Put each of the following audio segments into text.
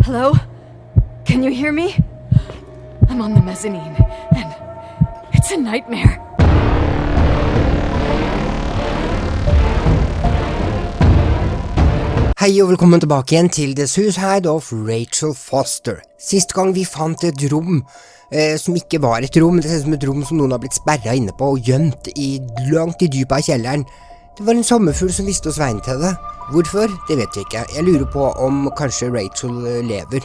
Hello? Can you hear me? I'm on the mezzanine, and it's a nightmare. Hei og velkommen tilbake igjen til The Suicide of Rachel Foster. Siste gang vi fant et rom som ikke var et rom, det ser ut som et rom som noen har blitt sperret inne på og gjemt langt i dypet av kjelleren. Det var en sommerfugl som visste oss veien til det. Hvorfor? Det vet vi ikke. Jeg lurer på om kanskje Rachel lever.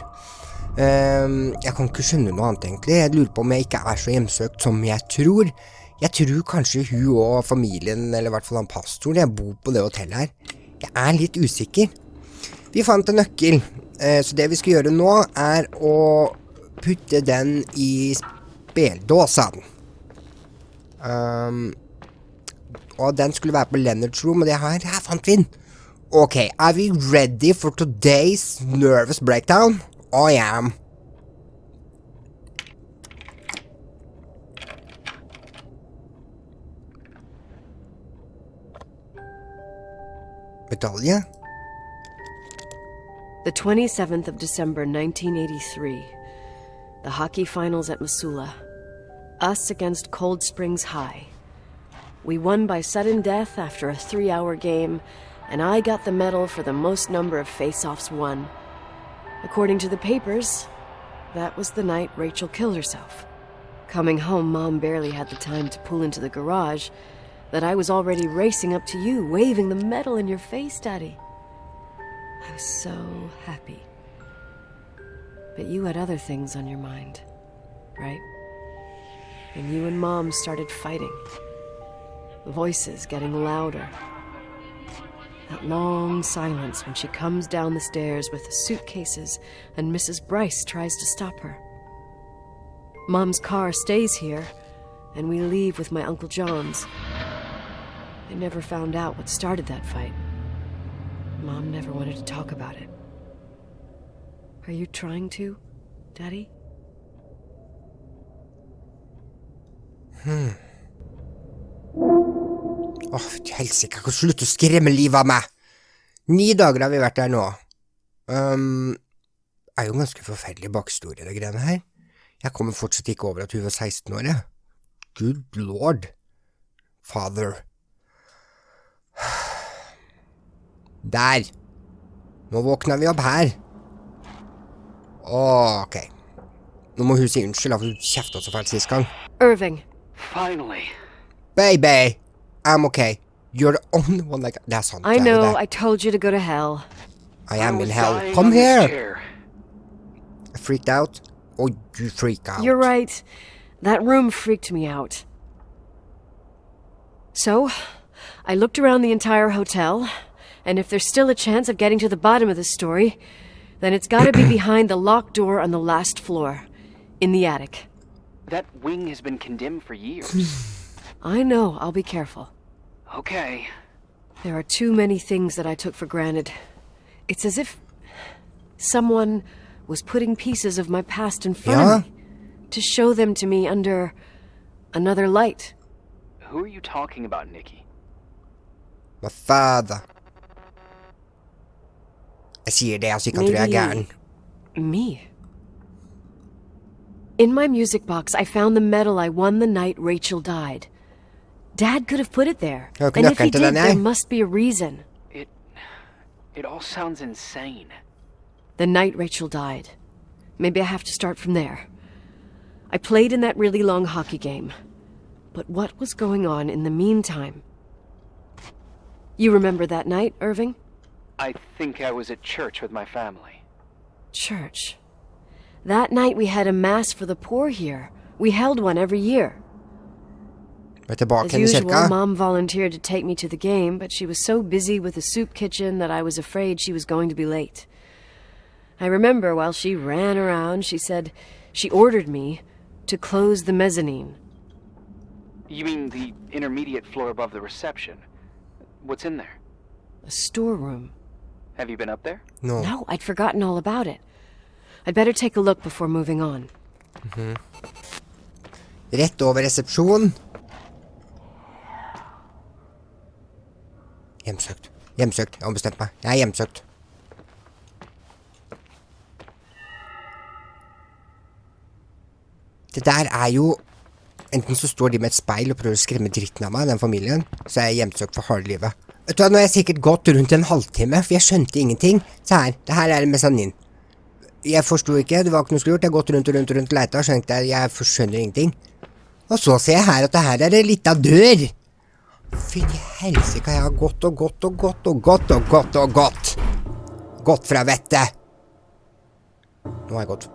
Jeg kan ikke skjønne noe annet egentlig. Jeg lurer på om jeg ikke er så hjemsøkt som jeg tror. Jeg tror kanskje hun og familien, eller i hvert fall han pastoren, jeg bor på det hotellet her. Jeg er litt usikker. Vi fant en nøkkel, så det vi skal gjøre nå er å putte den i spilldåsen. Og den skulle være på Leonards rom, og det her fant vi den. Ok, are we ready for today's nervous breakdown? I am. Medalje? The 27th of December, 1983. The hockey finals at Missoula. Us against Cold Springs High. We won by sudden death after a 3-hour game, and I got the medal for the most number of face-offs won. According to the papers, that was the night Rachel killed herself. Coming home, Mom barely had the time to pull into the garage that I was already racing up to you, waving the medal in your face, Daddy. I was so happy. But you had other things on your mind, right? And you and Mom started fighting. The voices getting louder. That long silence when she comes down the stairs with the suitcases and Mrs. Bryce tries to stop her. Mom's car stays here, and we leave with my Uncle John's. I never found out what started that fight. Mom never wanted to talk about it. Are you trying to, Daddy? Helsike, jeg kan slutte å skremme livet av meg. 9 dager har vi vært der nå. Er jo en ganske forferdelig bakhistorie, det greiene her. Jeg kommer fortsatt ikke over at hun var 16 år, jeg. Good lord. Father. Der. Nå våkner vi opp her. Ok. Nå må hun si unnskyld, for hun kjeftet så fælt sist gang. Irving. Finally. Baby, I'm okay. You're the only one that... Det er sant. I know, I told you to go to hell. I am in hell. Come here. I freaked out. Oh, you freak out. You're right. That room freaked me out. So, I looked around the entire hotel, and if there's still a chance of getting to the bottom of this story, then it's gotta be behind the locked door on the last floor, in the attic. That wing has been condemned for years. I know, I'll be careful. Okay. There are too many things that I took for granted. It's as if someone was putting pieces of my past in front of me to show them to me under another light. Who are you talking about, Nikki? My father. Jeg sier det, så ikke han tror jeg er gæren. Me? In my music box, I found the medal I won the night Rachel died. Dad could have put it there. And if he did, there must be a reason. It all sounds insane. The night Rachel died. Maybe I have to start from there. I played in that really long hockey game. But what was going on in the meantime? You remember that night, Irving? I think I was at church with my family. Church? That night we had a mass for the poor here. We held one every year. As usual, Mom volunteered to take me to the game, but she was so busy with the soup kitchen that I was afraid she was going to be late. I remember while she ran around, she said she ordered me to close the mezzanine. You mean the intermediate floor above the reception? What's in there? A storeroom. Have you been up there? No. No, I'd forgotten all about it. I'd better take a look before moving on. Rett over resepsjon. Hjemsøkt. Jeg har bestemt meg. Jeg er hjemsøkt. Det der jo... Enten så står de med et speil og prøver å skremme dritten av meg, den familien, så jeg hjemsøkt for harde livet. Vet du hva, nå har jeg sikkert gått rundt en halvtime, for jeg skjønte ingenting. Se her, det her en mesanin. Jeg forstod ikke, det var ikke noe skulle gjort, jeg har gått rundt leita, og skjønte jeg skjønner ingenting. Og så ser jeg her at det her det litt av dør. Fy til helsike, jeg har gått og gått. Gått fra vettet. Nå har jeg gått.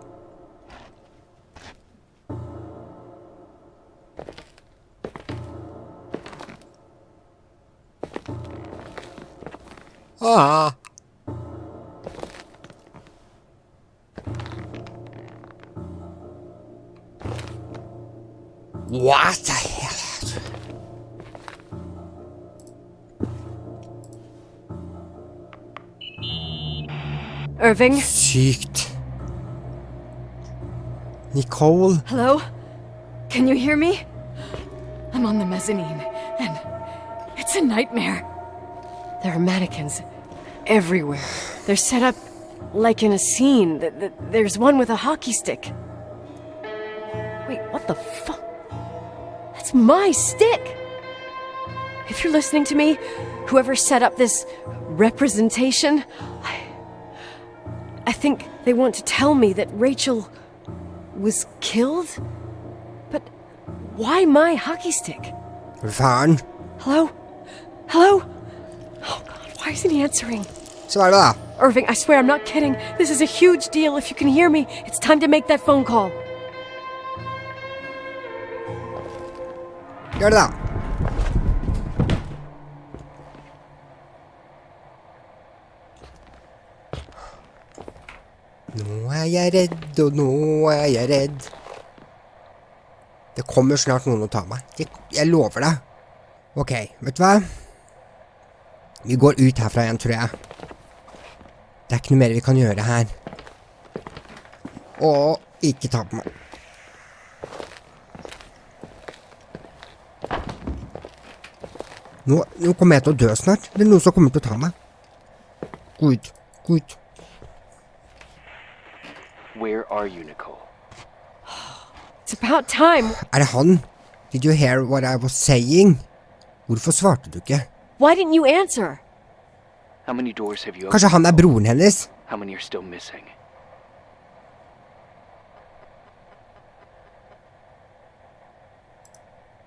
What the hell? Irving? Sykt. Nicole? Hello? Can you hear me? I'm on the mezzanine, and it's a nightmare. There are mannequins everywhere. They're set up like in a scene. There's one with a hockey stick. Wait, what the fuck? That's my stick! If you're listening to me, whoever set up this representation, I think they want to tell me that Rachel was killed? But why my hockey stick? Faren? Hello? Hello? Oh God, why isn't he answering? Svar da. Irving, I swear I'm not kidding. This is a huge deal. If you can hear me, it's time to make that phone call. Gjør det da. Nå jeg redd, og nå jeg redd. Det kommer snart noen å ta meg. Jeg lover deg. Ok, vet du hva? Vi går ut herfra igjen, tror jeg. Det ikke noe mer vi kan gjøre her. Og ikke ta på meg. Nå kommer jeg til å dø snart. Det noen som kommer til å ta meg. Gå ut. Where are you, Nicole? It's about time. Det han? Did you hear what I was saying? Hvorfor svarte du ikke? Why didn't you answer? How many doors have you Kanskje han broren hennes? How many are still missing?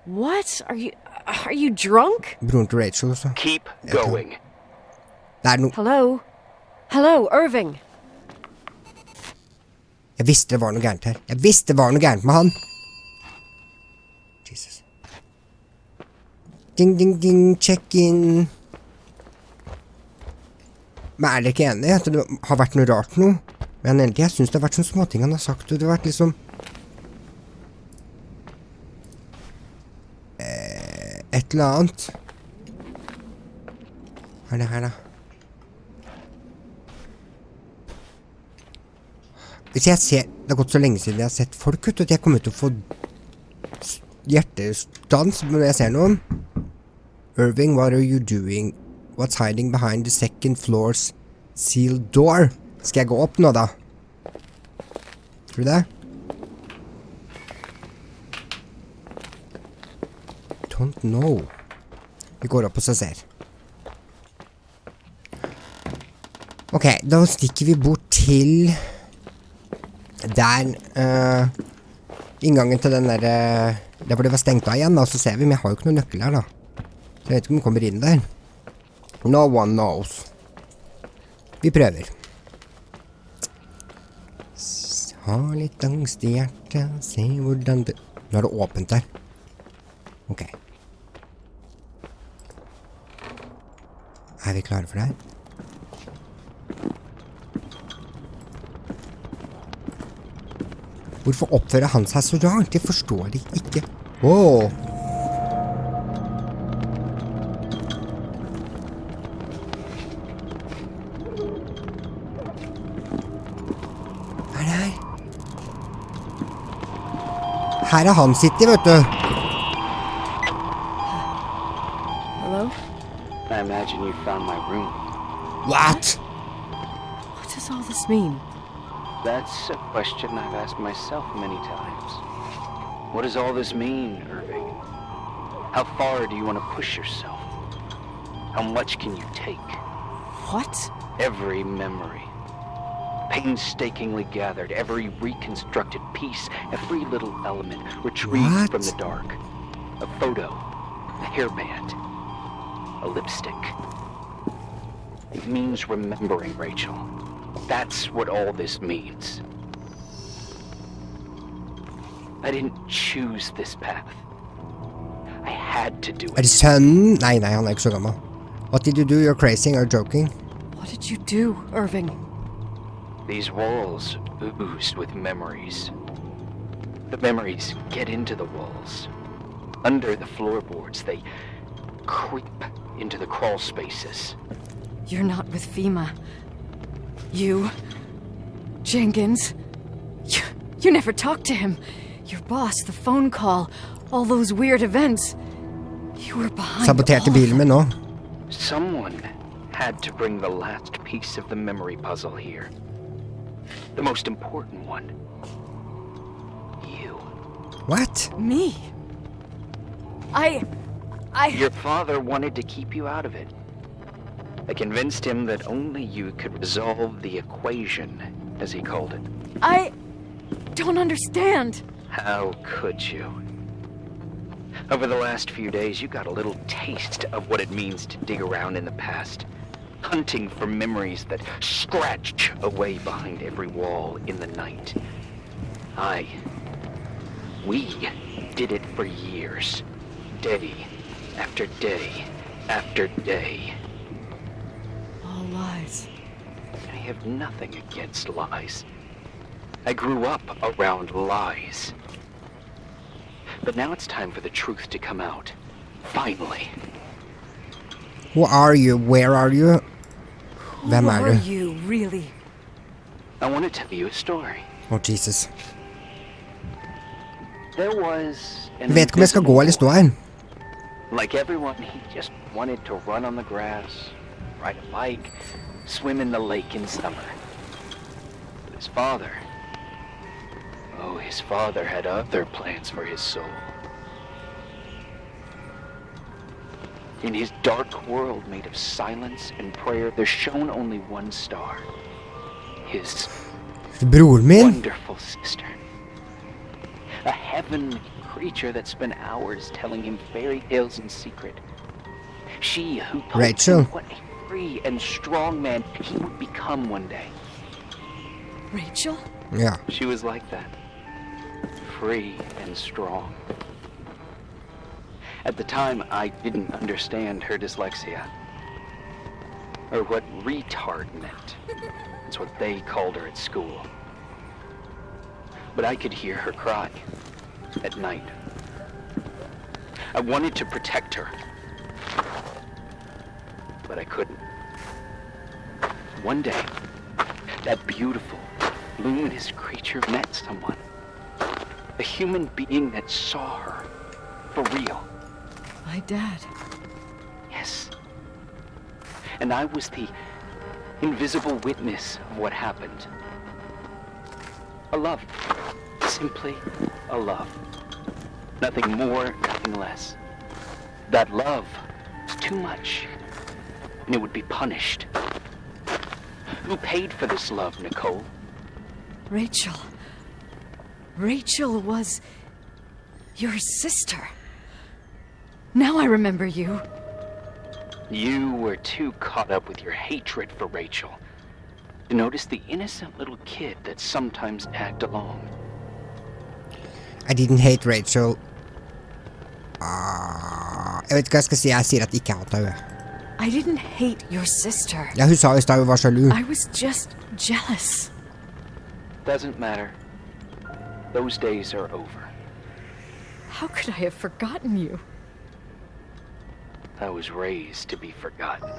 What? Are you drunk? Broren til Rachel også. Keep going. Det noe... Hello, Irving. Jeg visste det var noe gærent her. Jeg visste det var noe gærent med han. Jesus. Ding, check in. Men dere ikke enige at det har vært noe rart nå? Men egentlig, jeg synes det har vært sånne småting han har sagt, og det har vært liksom... et eller annet. Hva det her da? Hvis jeg ser... Det har gått så lenge siden jeg har sett folk ut, at jeg kommer til å få hjertestans når jeg ser noen. Irving, what are you doing? What's hiding behind the second floor's sealed door? Skal jeg gå opp nå da? Tror du det? Don't know. Vi går opp og så ser. Ok, da stikker vi bort til der inngangen til den der der hvor det var stengt av igjen da, så ser vi, men jeg har jo ikke noen nøkkel her da. Så jeg vet ikke om vi kommer inn der. No one knows. Vi prøver. Ha litt angst i hjertet, se hvordan det... Nå det åpent der. Ok. Vi klare for det her? Hvorfor oppfører han seg så rart? Jeg forstår det ikke. Åh! Hva det her? Her han sitter, vet du. Hello? I imagine you found my room. What? What does all this mean? That's a question I've asked myself many times. What does all this mean, Irving? How far do you want to push yourself? How much can you take? What? Every memory. Painstakingly gathered, every reconstructed piece, every little element retrieved What? from the dark. A photo, a hairband, a lipstick. It means remembering, Rachel. That's what all this means. I didn't choose this path. I had to do Er det it. sønnen? Nei, han er ikke så gammel. What did you do? You're crazy or joking? What did you do, Irving? These walls oozed with memories. The memories get into the walls. Under the floorboards, they creep into the crawl spaces. You're not with FEMA. You... Jenkins... You never talked to him. Your boss, the phone call, all those weird events. You were behind Saboterte all bilen min nå. Someone had to bring the last piece of the memory puzzle here. The most important one. You. What? Me? I... Your father wanted to keep you out of it. I convinced him that only you could resolve the equation, as he called it. I don't understand. How could you? Over the last few days, you got a little taste of what it means to dig around in the past. Hunting for memories that scratch away behind every wall in the night. We did it for years. Day after day after day. All lies. I have nothing against lies. I grew up around lies. But now it's time for the truth to come out. Finally. Who are you? Where are you? Hvem Who er are du? you, really? I want to tell you a story. Oh, Jesus. There was an Jeg vet ikke om jeg skal gå eller stå her. Like everyone, he just wanted to run on the grass, ride a bike, swim in the lake in summer. But his father... Oh, his father had other plans for his soul. In his dark world made of silence and prayer, there shone only one star. His Bror min? wonderful sister. A heavenly creature that spent hours telling him fairy tales in secret. She who told Rachel. him what a free and strong man he would become one day. Rachel? Ja. She was like that. Free and strong. At the time, I didn't understand her dyslexia. Or what retard meant. That's what they called her at school. But I could hear her cry. At night. I wanted to protect her. But I couldn't. One day, that beautiful, luminous creature met someone. A human being that saw her. For real. My dad. Yes. And I was the invisible witness of what happened. A love. Simply a love. Nothing more, nothing less. That love was too much, and it would be punished. Who paid for this love, Nicole? Rachel. Rachel was... your sister. Now I remember you. You were too caught up with your hatred for Rachel to notice the innocent little kid that sometimes tagged along. I didn't hate Rachel. Jeg vet ikke hva jeg skal si. Jeg sier at jeg ikke hatet henne. I didn't hate your sister. Ja, hun sa i stad hun var sjalu. I was just jealous. Doesn't matter. Those days are over. How could I have forgotten you? I was raised to be forgotten.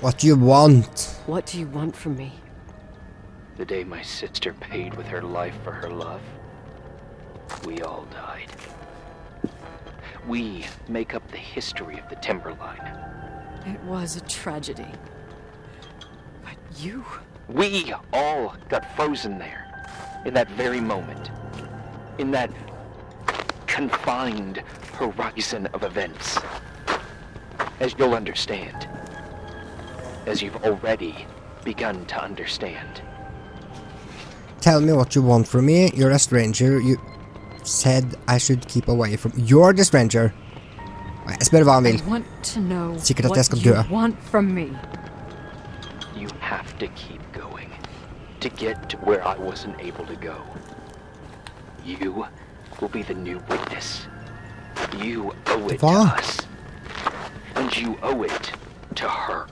What do you want? What do you want from me? The day my sister paid with her life for her love, we all died. We make up the history of the Timberline. It was a tragedy. But you... We all got frozen there. in that very moment, in that confined horizon of events, as you'll understand, as you've already begun to understand. Tell me what you want from me. You're a stranger. You said I should keep away from... You're the stranger. Jeg spør hva han vil. Sikkert at jeg skal dø. You have to keep going to get to where I wasn't able to go. You will be the new witness. You owe it to us. And you owe it to her.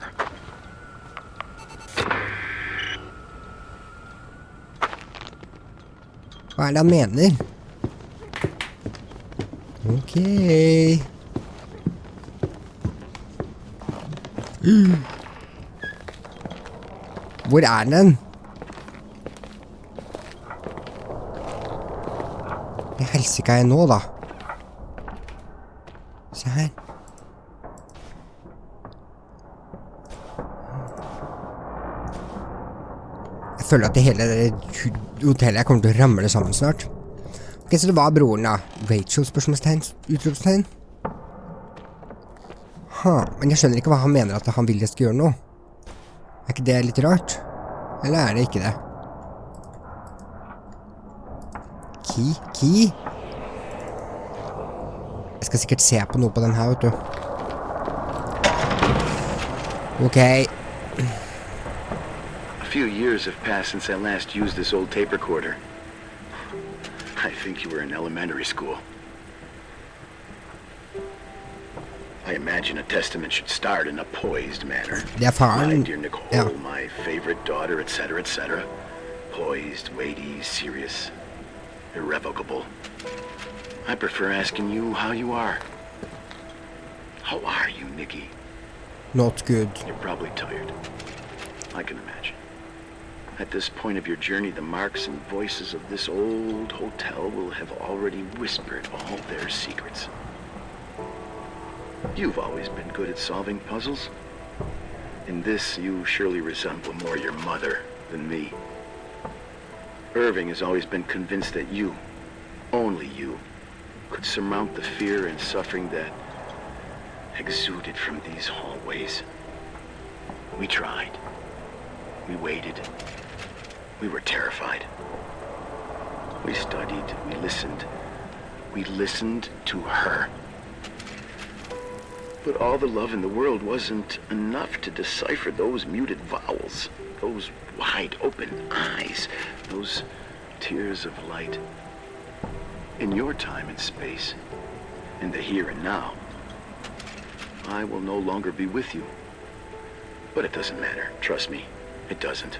Hva det han mener? Ok. Hvor den? Det helsike jeg nå, da. Se her. Jeg føler at det hele hotellet kommer til å ramle sammen snart. Ok, så det var broren da. Rachel, spørsmålstegn, utropstegn. Men jeg skjønner ikke hva han mener at han vil jeg skal gjøre nå. Er ikke det litt rart? Eller er det ikke det? Key? Jeg skal sikkert se på noe på den her, vet du. Ok. A few years have passed since I last used this old tape recorder. I think you were in elementary school. I imagine a testament should start in a poised manner. Det faren. My dear Nicole, my favorite daughter, etc., etc. Poised, weighty, serious, irrevocable. I prefer asking you how you are. How are you, Nikki? Not good. You're probably tired. I can imagine. At this point of your journey, the marks and voices of this old hotel will have already whispered all their secrets. You've always been good at solving puzzles. In this, you surely resemble more your mother than me. Irving has always been convinced that you, only you, could surmount the fear and suffering that exuded from these hallways. We tried. We waited. We were terrified. We studied. We listened. We listened to her. But all the love in the world wasn't enough to decipher those muted vowels, those wide-open eyes, those tears of light. In your time and space, in the here and now, I will no longer be with you. But it doesn't matter. Trust me, it doesn't.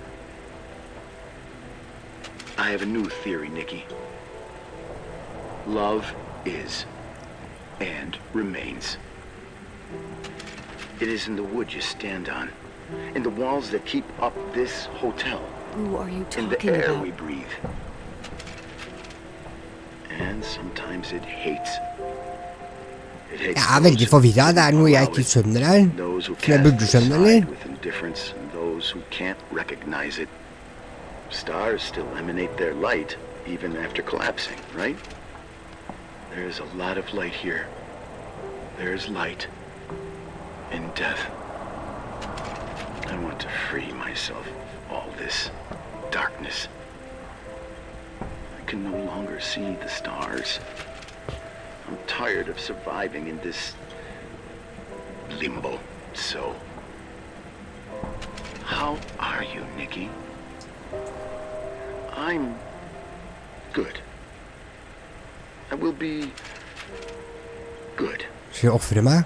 I have a new theory, Nikki. Love is and remains. It is in the wood you stand on, in the walls that keep up this hotel, Who are you in talking the air about? we breathe. And sometimes it hates. It hates Jeg veldig forvirret. Det noe jeg ikke skjønner her. those who Som jeg burde cast skjønne, aside eller? with indifference, and those who can't recognize it. Stars still emanate their light even after collapsing, right? There's a lot of light here. There's light in death. I want to free myself of all this darkness. I can no longer see the stars. I'm tired of surviving in this limbo. So, how are you, Nikki? I'm good. I will be good. Skal jeg offre meg?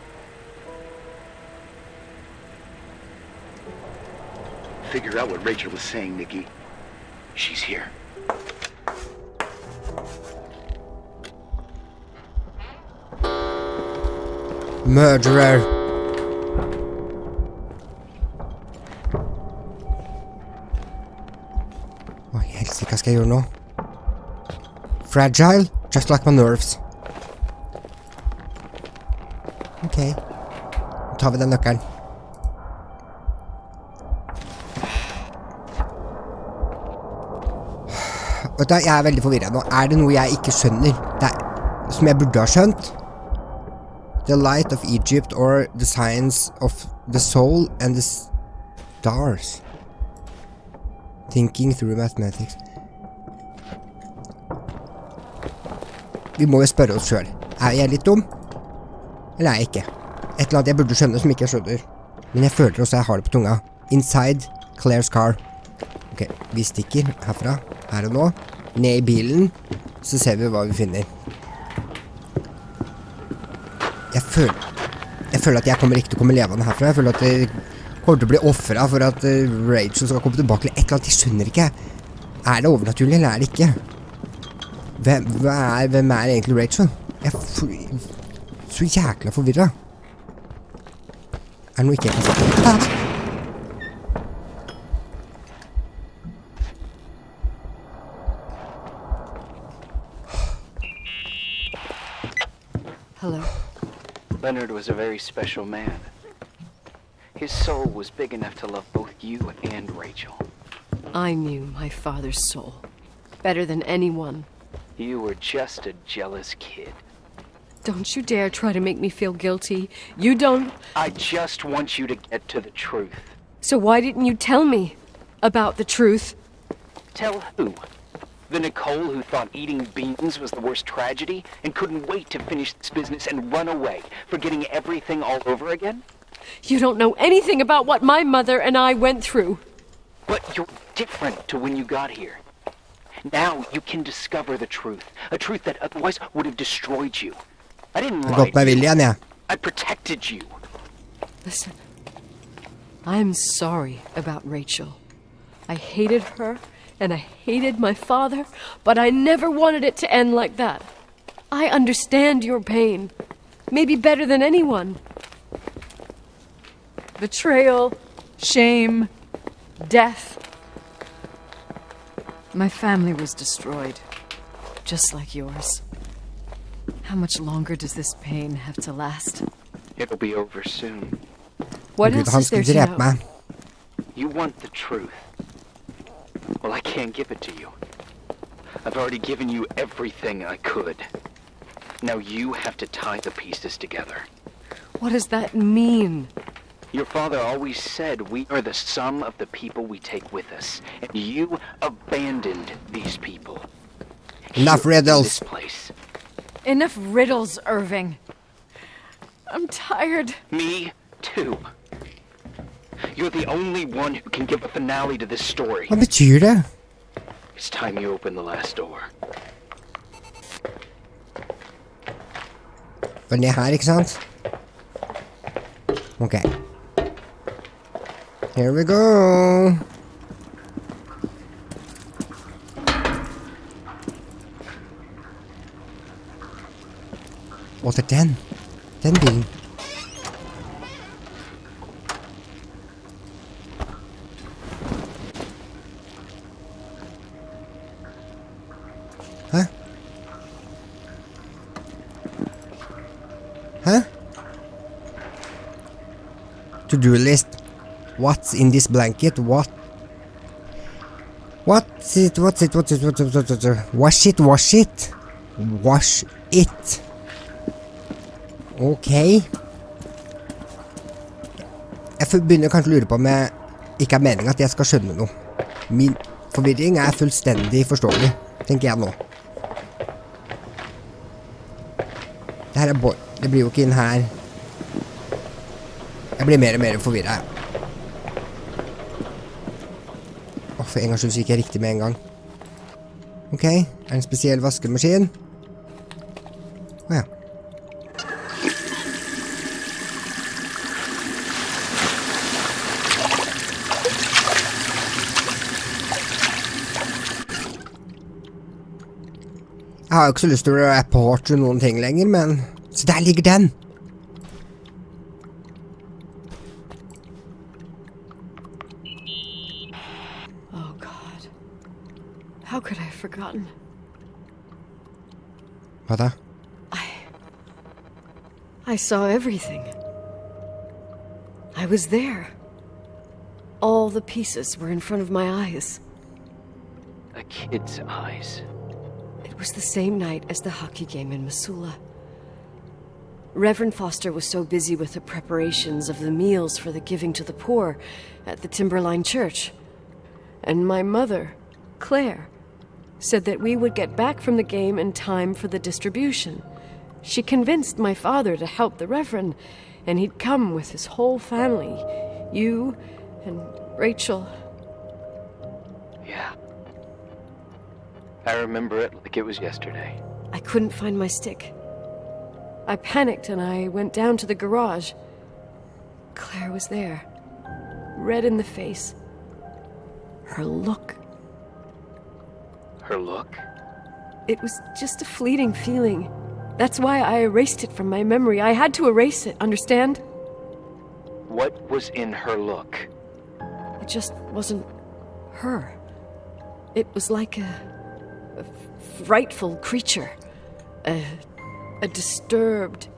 Figure out what Rachel was saying, Nikki. She's here. Murderer. Hva i helsike skal jeg gjøre nå? Fragile, just like my nerves. Ok. Nå tar vi den nøkkelen. Vet du, jeg er veldig forvirret nå. Er det noe jeg ikke skjønner? Som jeg burde ha skjønt? The light of Egypt or the science of the soul and the stars. Thinking through mathematics. Vi må jo spørre oss selv. Er jeg litt dum? Eller er jeg ikke? Et eller annet jeg burde skjønne som ikke jeg skjønner. Men jeg føler også jeg har det på tunga. Inside Claire's car. Ok, vi stikker herfra, her og nå. Ned i bilen, så ser vi hva vi finner. Jeg føler at jeg kommer ikke til å komme levende herfra. Jeg føler at jeg kommer til å bli offret for at Rachel skal komme tilbake til et eller annet. Jeg skjønner ikke. Er det overnaturlig, eller er det ikke? Hvem er egentlig Rachel? Jeg er så jækla forvirret. Er det noe ikke jeg kan si? Hello. Leonard was a very special man. His soul was big enough to love both you and Rachel. I knew my father's soul better than anyone. You were just a jealous kid. Don't you dare try to make me feel guilty. You don't... I just want you to get to the truth. So why didn't you tell me about the truth? Tell who? The Nicole who thought eating beans was the worst tragedy and couldn't wait to finish this business and run away, forgetting everything all over again? You don't know anything about what my mother and I went through. But you're different to when you got here. Now you can discover the truth, a truth that otherwise would have destroyed you. I didn't lie to you. I protected you. Listen, I'm sorry about Rachel. I hated her, and I hated my father, but I never wanted it to end like that. I understand your pain, maybe better than anyone. Betrayal, shame, death. My family was destroyed, just like yours. How much longer does this pain have to last? It'll be over soon. What else is there to know? You want the truth. Well, I can't give it to you. I've already given you everything I could. Now you have to tie the pieces together. What does that mean? Your father always said we are the sum of the people we take with us, and you abandoned these people. Enough riddles. This place. Enough riddles, Irving. I'm tired. Me too. You're the only one who can give a finale to this story. Hva betyr det? It's time you open the last door. Var det her, ikke sant? Ok. Here we go. Å, det er den. Den bilen. Hæ? Hæ? To-do list. What's in this blanket? What's it? Wash it. Wash it. Ok. Jeg begynner kanskje å lure på om jeg ikke er meningen at jeg skal skjønne noe. Min forvirring er fullstendig forståelig, tenker jeg nå. Det her er det blir jo ikke inn her. Jeg blir mer og mer forvirret. For en gang synes jeg ikke er riktig med en gang. Ok, er det en spesiell vaskemaskin? Åja. Jeg har jo ikke så lyst til å rapporte noen ting lenger, men... Så der ligger den! Oh, God. How could I have forgotten? Hva da? I saw everything. I was there. All the pieces were in front of my eyes. a kid's eyes. It was the same night as the hockey game in Missoula. Reverend Foster was so busy with the preparations of the meals for the giving to the poor at the Timberline Church. And my mother, Claire, said that we would get back from the game in time for the distribution. She convinced my father to help the Reverend, and he'd come with his whole family. You and Rachel. Yeah. I remember it like it was yesterday. I couldn't find my stick. I panicked and I went down to the garage. Claire was there, red in the face. Her look. Her look? It was just a fleeting feeling. That's why I erased it from my memory. I had to erase it, understand? What was in her look? It just wasn't her. It was like a frightful creature. A disturbed,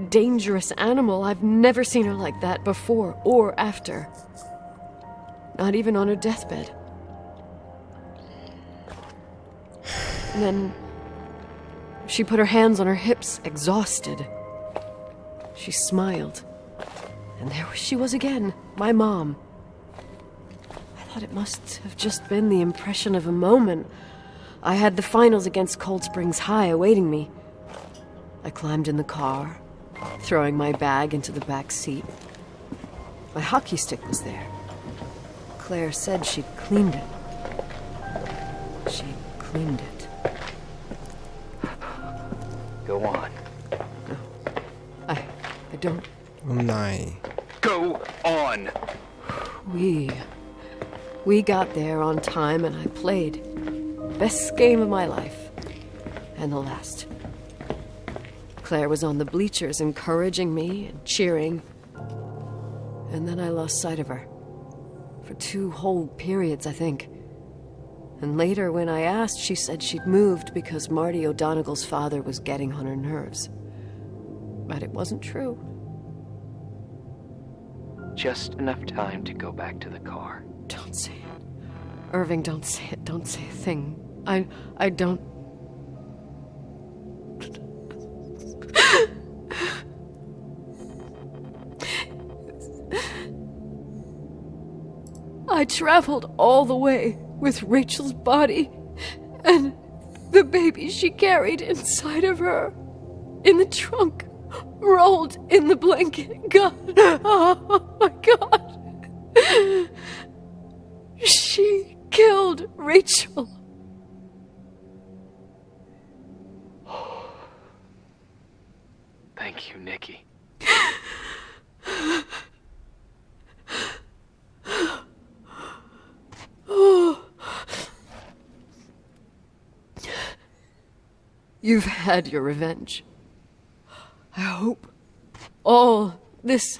dangerous animal. I've never seen her like that before or after. Not even on her deathbed. And then she put her hands on her hips, exhausted. She smiled. And there she was again, my mom. I thought it must have just been the impression of a moment. I had the finals against Cold Springs High awaiting me. I climbed in the car, throwing my bag into the back seat. My hockey stick was there. Claire said she'd cleaned it. She'd cleaned it. Go on. No. I don't... Å nei. Go on! We got there on time and I played. Best game of my life. And the last. Claire was on the bleachers encouraging me and cheering. And then I lost sight of her. For 2 whole periods, I think. And later, when I asked, she said she'd moved because Marty O'Donegal's father was getting on her nerves. But it wasn't true. Just enough time to go back to the car. Don't say it. Irving, don't say it. Don't say a thing. I don't... I traveled all the way with Rachel's body and the baby she carried inside of her in the trunk, rolled in the blanket. God, oh my God. She killed Rachel. Thank you, Nikki. You've had your revenge. I hope all this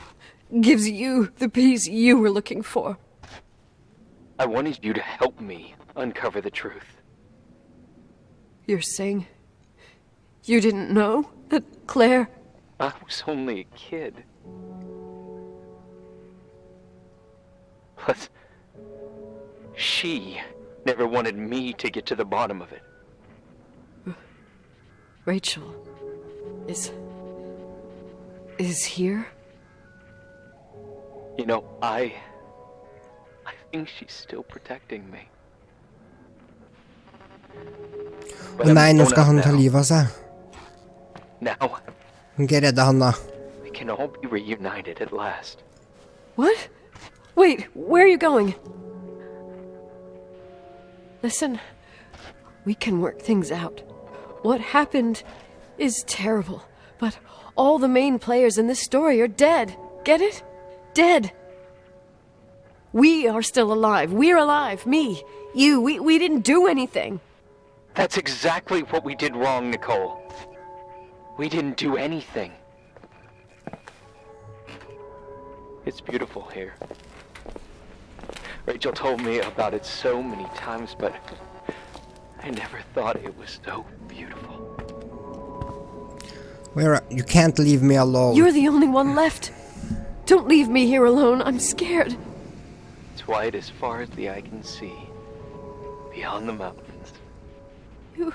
gives you the peace you were looking for. I wanted you to help me uncover the truth. You're saying you didn't know that Claire... I was only a kid. Plus, she never wanted me to get to the bottom of it. Rachel is here? You know, I think she's still protecting me. Å nei, nå skal han ta livet av seg. Now, Hun kan redde han da. we can all be reunited at last. What? Wait, where are you going? Listen, we can work things out. What happened is terrible, but all the main players in this story are dead. Get it? Dead. We are still alive. We're alive. Me, you, we didn't do anything. That's exactly what we did wrong, Nicole. We didn't do anything. It's beautiful here. Rachel told me about it so many times, but I never thought it was so beautiful. You can't leave me alone. You're the only one left. Don't leave me here alone. I'm scared. It's white as far as the eye can see. beyond the mountains. You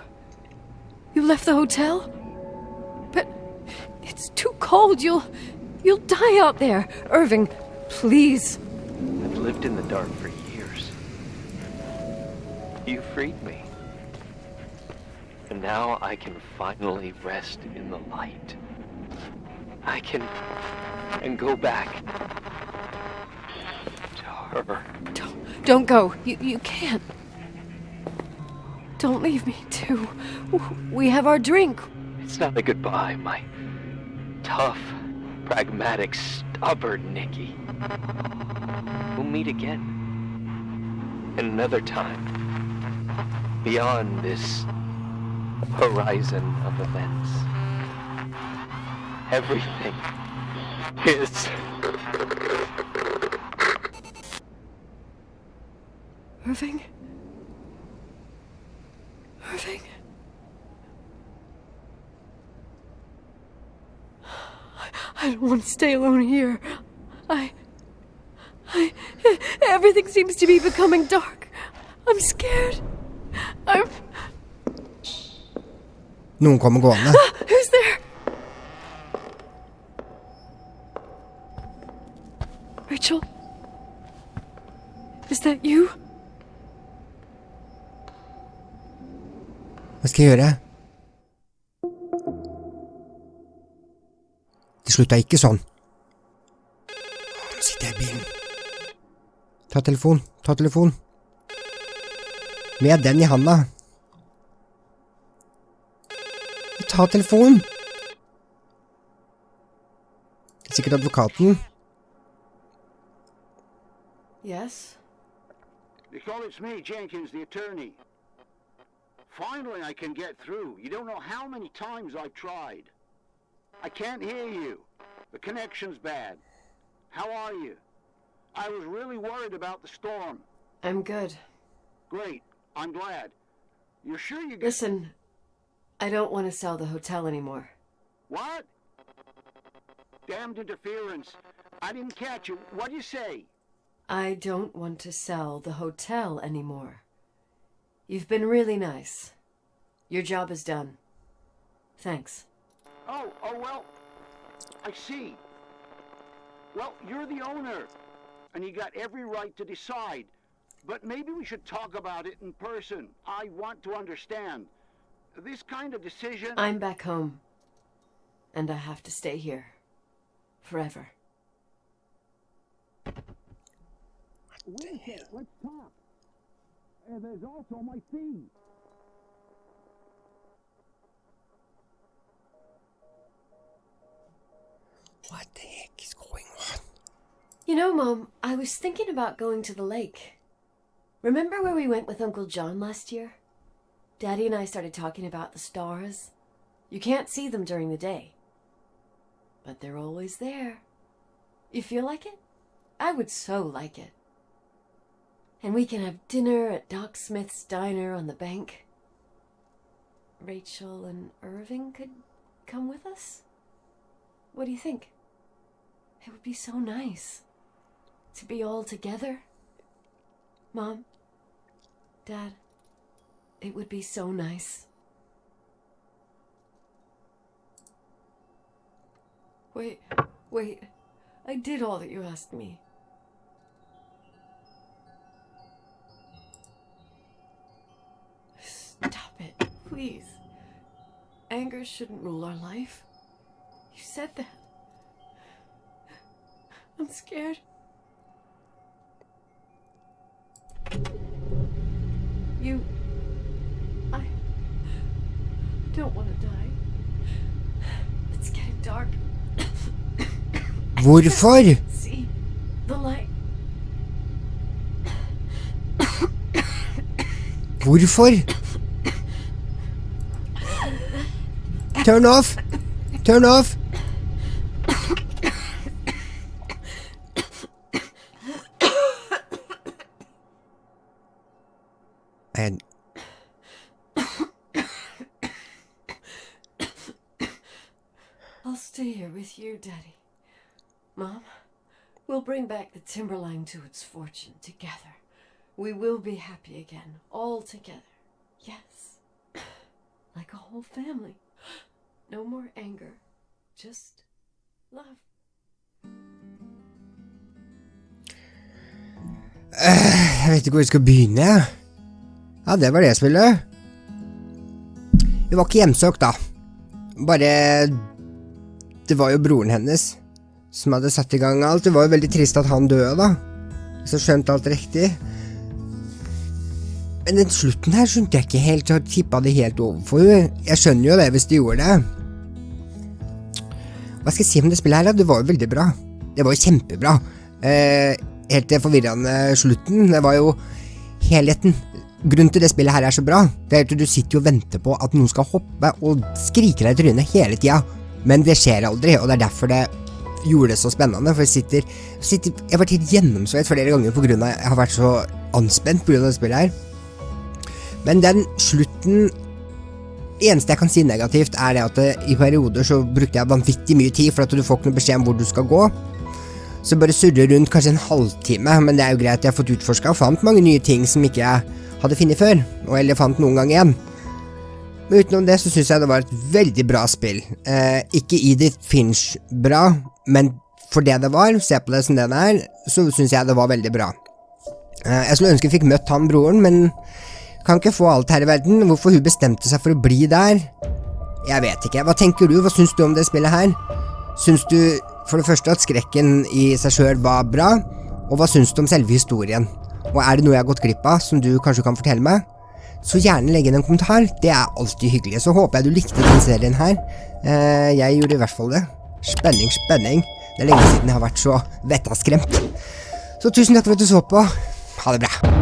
left the hotel? But it's too cold. You'll die out there. Irving, please. I've lived in the dark for years. You freed me. And now I can finally rest in the light. I can go back to her. Don't go. You can't. Don't leave me, too. We have our drink. It's not a goodbye, my tough, pragmatic, stubborn Nikki. We'll meet again. In another time. Beyond this horizon of events. Everything is... Irving? Irving? I don't want to stay alone here. Everything seems to be becoming dark. I'm scared. Noen kommer gående. Who's there? Rachel? Is that you? Hva skal jeg gjøre? Det slutta ikke sånn. Nå sitter jeg i bilen. Ta telefon. Med den i handa. Ta telefonen. Det er sikkert advokaten. Yes? Nicole, it's me, Jenkins, the attorney. Finally, I can get through. You don't know how many times I've tried. I can't hear you. The connection's bad. How are you? I was really worried about the storm. I'm good. Great. I'm glad. You're sure you... Listen, I don't want to sell the hotel anymore. What? Damned interference. I didn't catch you. What'd you say? I don't want to sell the hotel anymore. You've been really nice. Your job is done. Thanks. Oh, well, I see. Well, you're the owner, and you got every right to decide. But maybe we should talk about it in person. I want to understand. This kind of decision... I'm back home, and I have to stay here. Forever. Wait, let's talk. There's also my fee. What the heck is going on? You know, Mom, I was thinking about going to the lake. Remember where we went with Uncle John last year? Daddy and I started talking about the stars. You can't see them during the day, but they're always there. You feel like it? I would so like it. And we can have dinner at Doc Smith's diner on the bank. Rachel and Irving could come with us? What do you think? It would be so nice to be all together. Mom, Dad, it would be so nice. Wait, I did all that you asked me. Stop it, please. Anger shouldn't rule our life. You said that. I'm scared. I don't want to die. It's getting dark. Hvorfor? See the light. Hvorfor? Turn off! Turn off! And I'll stay here with you, Daddy. Mom, we'll bring back the timberline to its fortune together. We will be happy again, all together. Yes. Like a whole family. No more anger. Just love. Jeg vet ikke hvor jeg skal begynne. Ja, det var det spillet. Vi var ikke hjemsøkt da. Bare... Det var jo broren hennes som hadde satt i gang alt. Det var jo veldig trist at han døde da. Så skjønte alt riktig. Men den slutten her skjønte jeg ikke helt, og tippet det helt over for henne. Jeg skjønner jo det hvis de gjorde det. Hva skal jeg si om det spillet her da? Det var jo veldig bra. Det var jo kjempebra. Helt det forvirrende slutten, det var jo helheten. Grunnen til det spillet her så bra, det at du sitter og venter på at noen skal hoppe og skrike deg i trynet hele tiden. Men det skjer aldri, og det derfor det gjorde det så spennende, for jeg har vært helt gjennomsvett flere ganger på grunn av jeg har vært så anspent på grunn av det spillet her. Men den slutten, det eneste jeg kan si negativt det at i perioder så brukte jeg vanvittig mye tid, for at du får ikke noe beskjed om hvor du skal gå. Så bare surrer rundt kanskje en halvtime, men det jo greit, jeg har fått utforsket og fant mange nye ting som ikke jeg hadde finnet før, eller fant noen gang igjen. Men utenom det så synes jeg det var et veldig bra spill. Ikke Edith Finch bra, men for det var, se på det som det så synes jeg det var veldig bra. Jeg skulle ønske jeg fikk møtt han broren, men kan ikke få alt her i verden. Hvorfor hun bestemte seg for å bli der? Jeg vet ikke. Hva tenker du? Hva synes du om det spillet her? Synes du for det første at skrekken i seg selv var bra? Og hva synes du om selve historien? Og det noe jeg har gått glipp av som du kanskje kan fortelle meg? Så gjerne legg inn en kommentar, det alltid hyggelig. Så håper jeg du likte den serien her. Jeg gjorde i hvert fall det. Spenning, spenning. Det lenge siden jeg har vært så vettaskremt. Så tusen takk for at du så på. Ha det bra.